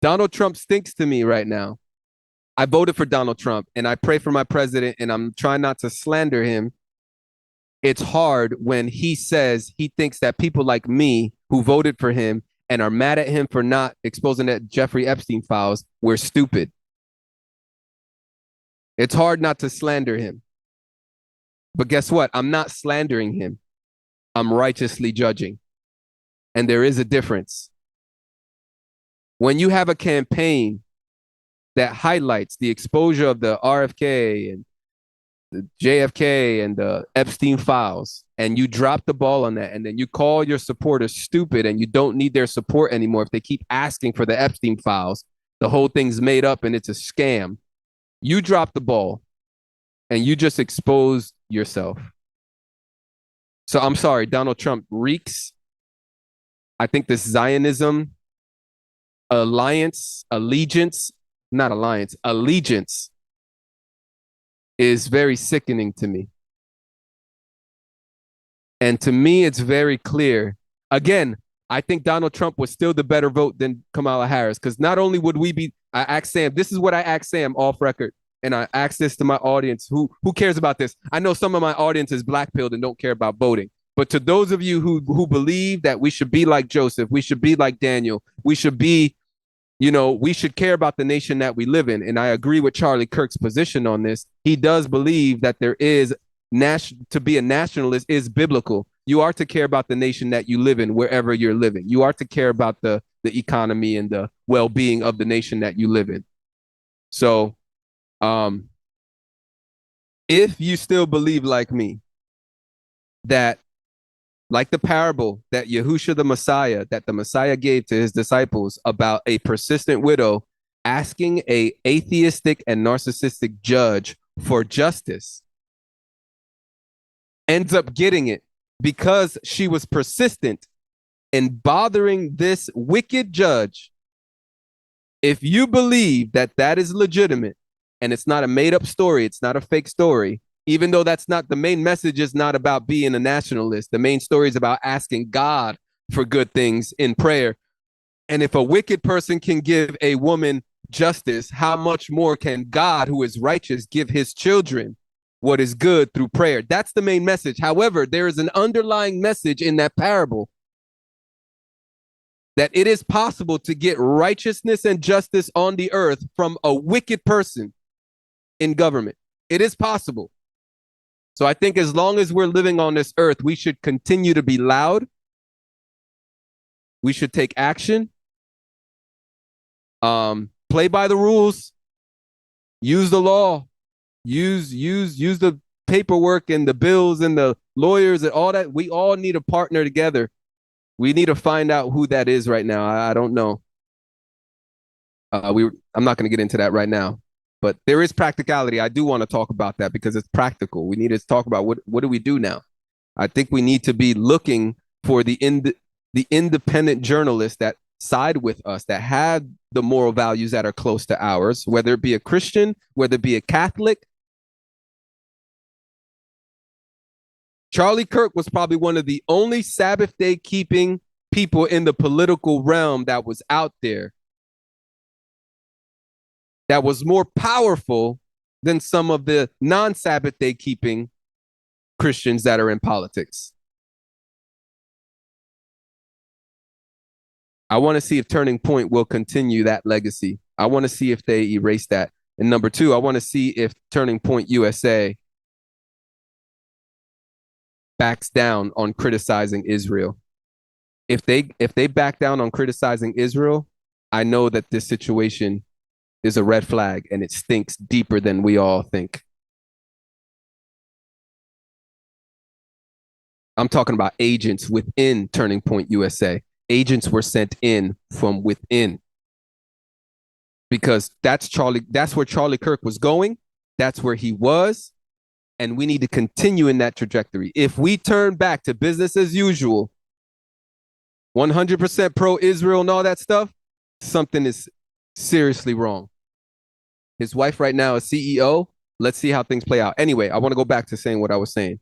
Donald Trump stinks to me right now. I voted for Donald Trump and I pray for my president and I'm trying not to slander him. It's hard when he says he thinks that people like me who voted for him and are mad at him for not exposing that Jeffrey Epstein files, we're stupid. It's hard not to slander him. But guess what? I'm not slandering him. I'm righteously judging. And there is a difference. When you have a campaign that highlights the exposure of the RFK and the JFK and the Epstein files, and you drop the ball on that, and then you call your supporters stupid and you don't need their support anymore if they keep asking for the Epstein files, the whole thing's made up and it's a scam. You drop the ball and you just expose yourself. So I'm sorry, Donald Trump reeks. I think this Zionism allegiance is very sickening to me. And to me, it's very clear. Again, I think Donald Trump was still the better vote than Kamala Harris, because not only would we be, I asked Sam, this is what I asked Sam off record. And I asked this to my audience. Who cares about this? I know some of my audience is black-pilled and don't care about voting. But to those of you who believe that we should be like Joseph, we should be like Daniel, we should be, we should care about the nation that we live in. And I agree with Charlie Kirk's position on this. He does believe that there is to be a nationalist is biblical. You are to care about the nation that you live in, wherever you're living. You are to care about the economy and the well-being of the nation that you live in. So, if you still believe like me, that like the parable that Yahusha the Messiah, that the Messiah gave to his disciples about a persistent widow asking a atheistic and narcissistic judge for justice, ends up getting it because she was persistent in bothering this wicked judge. If you believe that that is legitimate and it's not a made-up story, it's not a fake story, even though that's not the main message, is not about being a nationalist. The main story is about asking God for good things in prayer. And if a wicked person can give a woman justice, how much more can God, who is righteous, give his children what is good through prayer? That's the main message. However, there is an underlying message in that parable that it is possible to get righteousness and justice on the earth from a wicked person in government. It is possible. So I think as long as we're living on this earth, we should continue to be loud. We should take action. Play by the rules. Use the law. Use the paperwork and the bills and the lawyers and all that. We all need to partner together. We need to find out who that is right now. I don't know. I'm not going to get into that right now. But there is practicality. I do want to talk about that because it's practical. We need to talk about what do we do now? I think we need to be looking for the independent journalists that side with us, that have the moral values that are close to ours, whether it be a Christian, whether it be a Catholic. Charlie Kirk was probably one of the only Sabbath day keeping people in the political realm that was out there, that was more powerful than some of the non-Sabbath day keeping Christians that are in politics. I want to see if Turning Point will continue that legacy. I want to see if they erase that. And number two, I want to see if Turning Point USA backs down on criticizing Israel. If they back down on criticizing Israel, I know that this situation is a red flag and it stinks deeper than we all think. I'm talking about agents within Turning Point USA. Agents were sent in from within. Because that's where Charlie Kirk was going. That's where he was. And we need to continue in that trajectory. If we turn back to business as usual, 100% pro-Israel and all that stuff, something is seriously wrong. His wife right now is CEO. Let's see how things play out. Anyway, I want to go back to saying what I was saying.